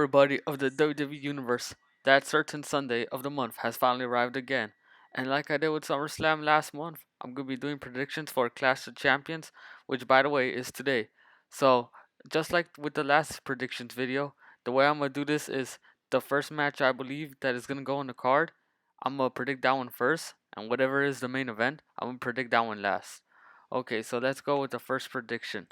everybody of the WWE Universe. That certain Sunday of the month has finally arrived again. And like I did with SummerSlam last month, I'm going to be doing predictions for Clash of Champions, which by the way is today. So, just like with the last predictions video, the way I'm going to do this is the first match I believe that is going to go on the card, I'm going to predict that one first, and whatever is the main event, I'm going to predict that one last. Okay, so let's go with the first prediction.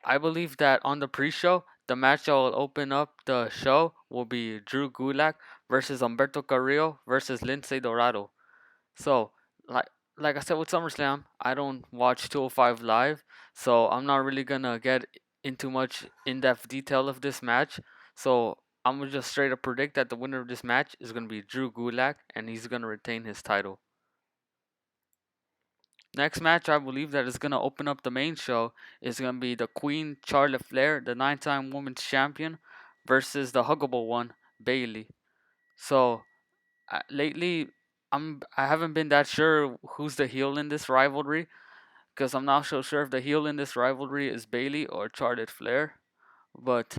I believe that on the pre-show, the match that will open up the show will be Drew Gulak versus Humberto Carrillo versus Lince Dorado. So, like like I said with SummerSlam, I don't watch 205 live, so I'm not really gonna get into much in-depth detail of this match. So I'm gonna just straight up predict that the winner of this match is gonna be Drew Gulak, and he's gonna retain his title. Next match, I believe that is going to open up the main show is going to be the Queen Charlotte Flair, the 9-time women's champion, versus the huggable one, Bailey. So lately, I haven't been that sure who's the heel in this rivalry because I'm not so sure if the heel in this rivalry is Bailey or Charlotte Flair. But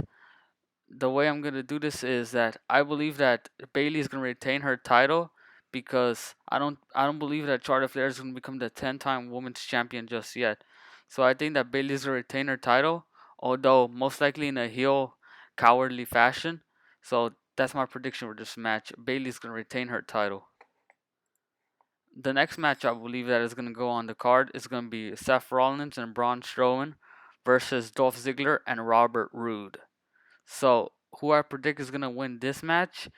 the way I'm gonna do this is that I believe that Bailey is gonna retain her title because I don't believe that Charlotte Flair is gonna become the 10-time women's champion just yet. So I think that Bailey's gonna retain her title, although most likely in a heel cowardly fashion. So that's my prediction for this match. Bailey's gonna retain her title. The next match I believe that is gonna go on the card is gonna be Seth Rollins and Braun Strowman versus Dolph Ziggler and Robert Roode. So, who I predict is going to win this match,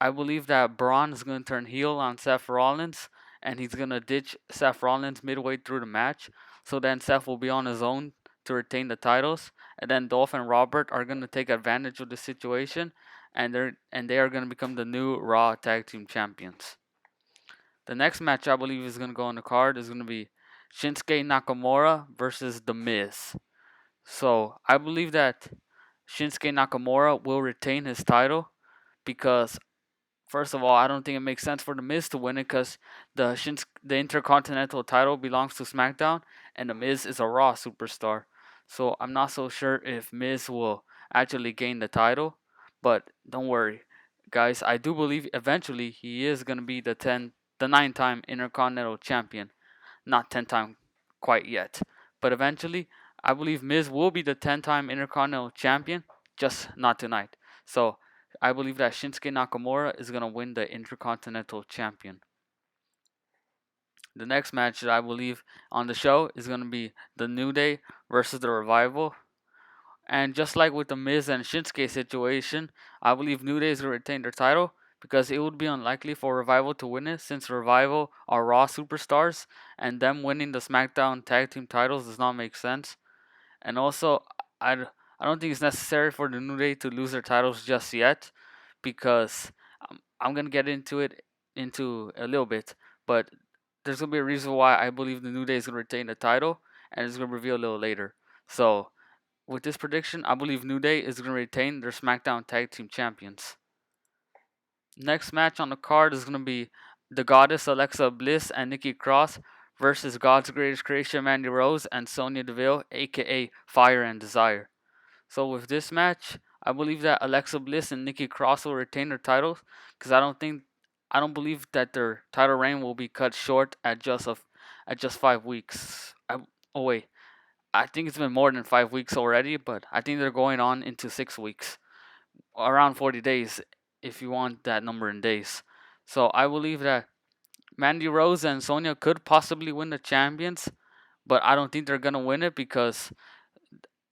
I believe that Braun is going to turn heel on Seth Rollins and he's going to ditch Seth Rollins midway through the match. So then Seth will be on his own to retain the titles. And then Dolph and Robert are going to take advantage of the situation and they are going to become the new Raw Tag Team Champions. The next match I believe is going to go on the card is going to be Shinsuke Nakamura versus The Miz. So I believe that Shinsuke Nakamura will retain his title because, first of all, I don't think it makes sense for The Miz to win it because the Intercontinental title belongs to SmackDown and The Miz is a Raw superstar. So I'm not so sure if Miz will actually gain the title, but don't worry, guys. I do believe eventually he is gonna be the 9-time Intercontinental Champion. Not 10-time quite yet, but eventually I believe Miz will be the 10-time Intercontinental Champion, just not tonight. So I believe that Shinsuke Nakamura is going to win the Intercontinental Champion. The next match that I believe on the show is going to be the New Day versus the Revival. And just like with the Miz and Shinsuke situation, I believe New Day is going to retain their title because it would be unlikely for Revival to win it since Revival are Raw superstars and them winning the SmackDown Tag Team titles does not make sense. And also, I don't think it's necessary for the New Day to lose their titles just yet because I'm going to get into a little bit. But there's going to be a reason why I believe the New Day is going to retain the title and it's going to reveal a little later. So, with this prediction, I believe New Day is going to retain their SmackDown Tag Team Champions. Next match on the card is going to be the Goddess Alexa Bliss and Nikki Cross versus God's Greatest Creation Mandy Rose and Sonya Deville, aka Fire and Desire. So with this match, I believe that Alexa Bliss and Nikki Cross will retain their titles because I don't believe that their title reign will be cut short at just 5 weeks. I think it's been more than 5 weeks already, but I think they're going on into 6 weeks, around 40 days if you want that number in days. So I believe that Mandy Rose and Sonya could possibly win the champions, but I don't think they're gonna win it because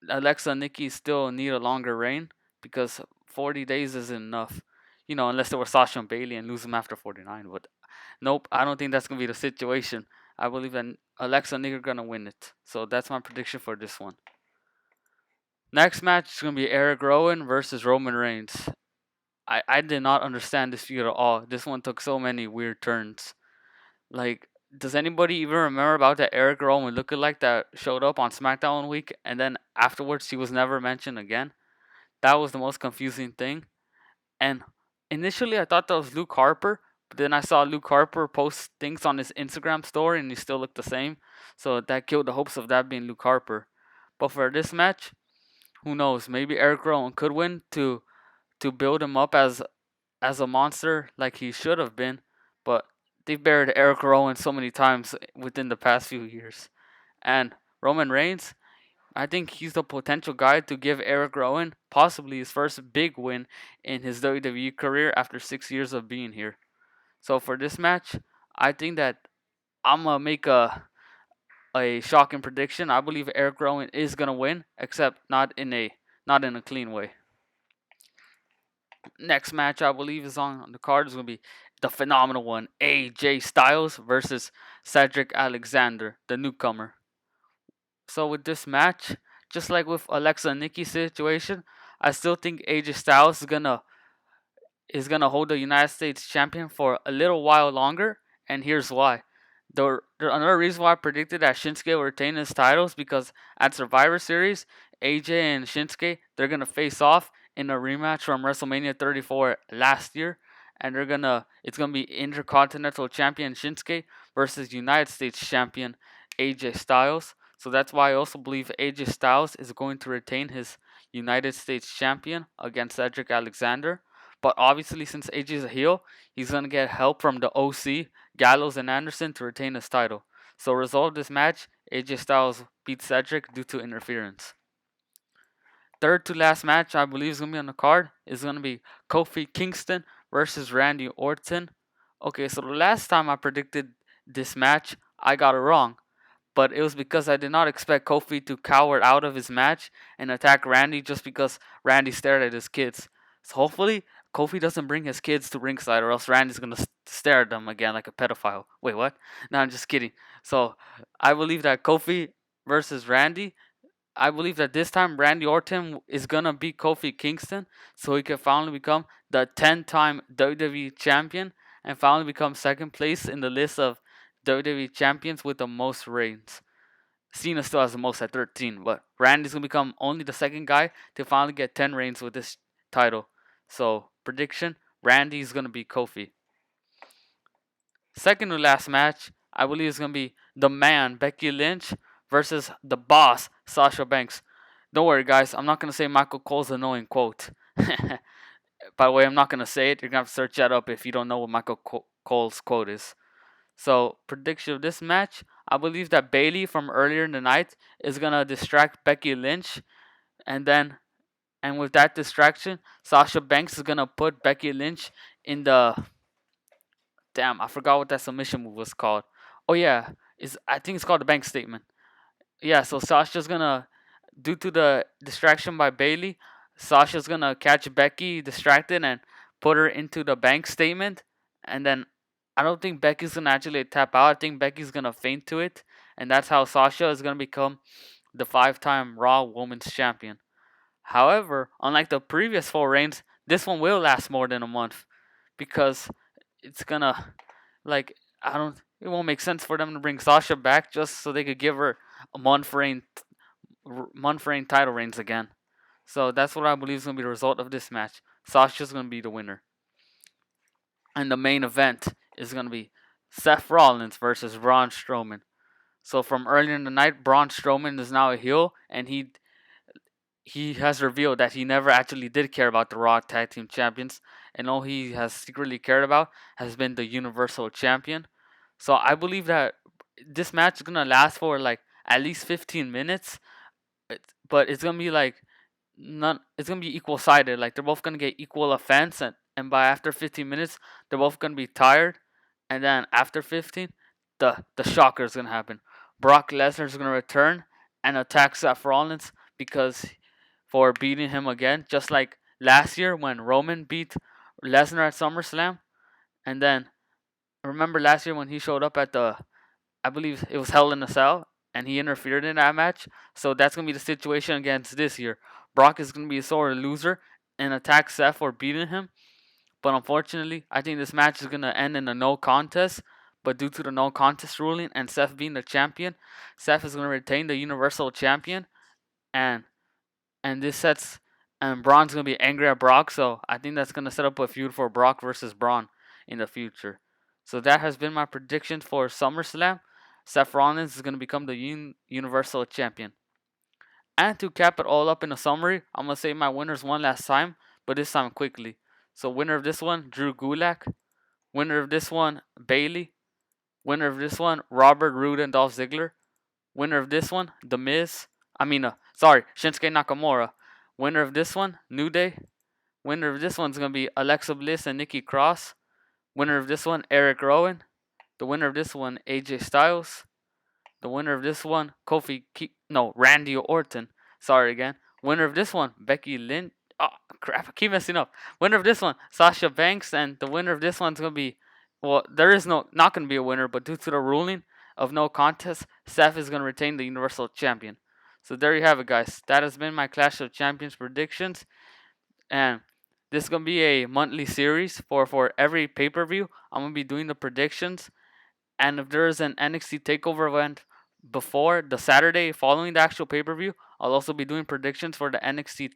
Alexa and Nikki still need a longer reign because 40 days isn't enough. Unless they were Sasha and Bailey and lose them after 49. But nope, I don't think that's gonna be the situation. I believe that Alexa and Nikki are gonna win it. So that's my prediction for this one. Next match is gonna be ERICK Rowan versus Roman Reigns. I did not understand this feud at all. This one took so many weird turns. Like, does anybody even remember about that ERICK Rowan lookalike that showed up on SmackDown one week and then afterwards he was never mentioned again? That was the most confusing thing. And initially I thought that was Luke Harper, but then I saw Luke Harper post things on his Instagram story and he still looked the same. So that killed the hopes of that being Luke Harper. But for this match, Who knows? Maybe Eric Rowan could win to build him up as a monster like he should have been, but they've buried Eric Rowan so many times within the past few years. And Roman Reigns, I think he's the potential guy to give Eric Rowan possibly his first big win in his WWE career after 6 years of being here. So for this match, I think that I'm gonna make a shocking prediction. I believe Eric Rowan is gonna win, except not in a clean way. Next match I believe is on the card is gonna be the phenomenal one: AJ Styles versus Cedric Alexander, the newcomer. So with this match, just like with Alexa and Nikki's situation, I still think AJ Styles is gonna hold the United States champion for a little while longer, and here's why. Another reason why I predicted that Shinsuke will retain his titles because at Survivor Series, AJ and Shinsuke they're gonna face off in a rematch from WrestleMania 34 last year, and it's gonna be Intercontinental Champion Shinsuke versus United States Champion AJ Styles. So that's why I also believe AJ Styles is going to retain his United States Champion against Cedric Alexander. But obviously, since AJ is a heel, he's gonna get help from the OC, Gallows and Anderson, to retain his title. So, result of this match: AJ Styles beats Cedric due to interference. Third to last match I believe is gonna be on the card is gonna be Kofi Kingston versus Randy Orton. Okay, so the last time I predicted this match, I got it wrong, but it was because I did not expect Kofi to cower out of his match and attack Randy just because Randy stared at his kids. So hopefully Kofi doesn't bring his kids to ringside, or else Randy's gonna stare at them again like a pedophile. Wait, what? No, I'm just kidding. So I believe that Kofi versus Randy. I believe that this time Randy Orton is gonna beat Kofi Kingston, so he can finally become the 10-time WWE champion and finally become second place in the list of WWE champions with the most reigns. Cena still has the most at 13, but Randy's gonna become only the second guy to finally get 10 reigns with this title. So prediction: Randy's gonna be Kofi. Second to last match, I believe is gonna be the man Becky Lynch versus the boss Sasha Banks. Don't worry, guys. I'm not gonna say Michael Cole's annoying quote. By the way, I'm not gonna say it. You're gonna have to search that up if you don't know what Michael Cole's quote is. So, prediction of this match, I believe that Bayley from earlier in the night is gonna distract Becky Lynch, and with that distraction, Sasha Banks is gonna put Becky Lynch in the damn. I forgot what that submission move was called. Oh yeah, is I think it's called the bank statement. Yeah, so Sasha's gonna, due to the distraction by Bayley, Sasha's gonna catch Becky distracted and put her into the bank statement, and then I don't think Becky's gonna actually tap out. I think Becky's gonna faint to it, and that's how Sasha is gonna become the 5-time Raw Women's Champion. However, unlike the previous 4 reigns, this one will last more than a month because it's gonna like I don't. It won't make sense for them to bring Sasha back just so they could give her a month reign title reigns again. So that's what I believe is gonna be the result of this match. Sasha's gonna be the winner, and the main event is gonna be Seth Rollins versus Braun Strowman. So from earlier in the night, Braun Strowman is now a heel, and he has revealed that he never actually did care about the Raw Tag Team Champions, and all he has secretly cared about has been the Universal Champion. So I believe that this match is gonna last for like at least 15 minutes, but it's gonna be like none. It's gonna be equal sided. Like they're both gonna get equal offense, and by after 15 minutes, they're both gonna be tired, and then after 15, the shocker is gonna happen. Brock Lesnar is gonna return and attack Seth Rollins because for beating him again, just like last year when Roman beat Lesnar at SummerSlam, and then remember last year when he showed up at I believe it was Hell in a Cell, and he interfered in that match. So that's gonna be the situation against this year. Brock is gonna be a sore loser and attack Seth for beating him. But unfortunately, I think this match is gonna end in a no contest. But due to the no contest ruling and Seth being the champion, Seth is gonna retain the Universal Champion, and this sets and Braun's gonna be angry at Brock. So I think that's gonna set up a feud for Brock versus Braun in the future. So that has been my prediction for SummerSlam. Seth Rollins is going to become the Universal Champion. And to cap it all up in a summary, I'm going to say my winners one last time, but this time quickly. So winner of this one, Drew Gulak. Winner of this one, Bailey. Winner of this one, Robert Roode and Dolph Ziggler. Winner of this one, The Miz. Shinsuke Nakamura. Winner of this one, New Day. Winner of this one's going to be Alexa Bliss and Nikki Cross. Winner of this one, ERICK Rowan. The winner of this one, AJ Styles. The winner of this one, Randy Orton. Sorry again. Winner of this one, Becky Lynch. Oh, crap. I keep messing up. Winner of this one, Sasha Banks. And the winner of this one's going to be, there is not going to be a winner, but due to the ruling of no contest, Seth is going to retain the Universal Champion. So there you have it, guys. That has been my Clash of Champions predictions. And this is going to be a monthly series for every pay-per-view. I'm going to be doing the predictions. And if there is an NXT TakeOver event before the Saturday following the actual pay-per-view, I'll also be doing predictions for the NXT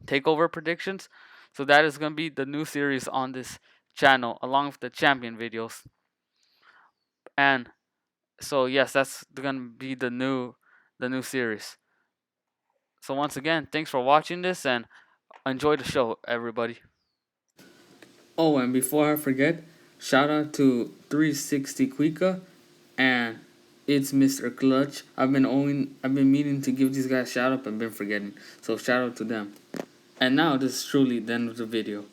TakeOver predictions. So that is going to be the new series on this channel, along with the champion videos. And so yes, that's going to be the new series. So once again, thanks for watching this and enjoy the show, everybody. Oh, and before I forget, shout out to 360 Quika and it's Mr. Clutch. I've been meaning to give these guys a shout out, but I've been forgetting. So shout out to them. And now this is truly the end of the video.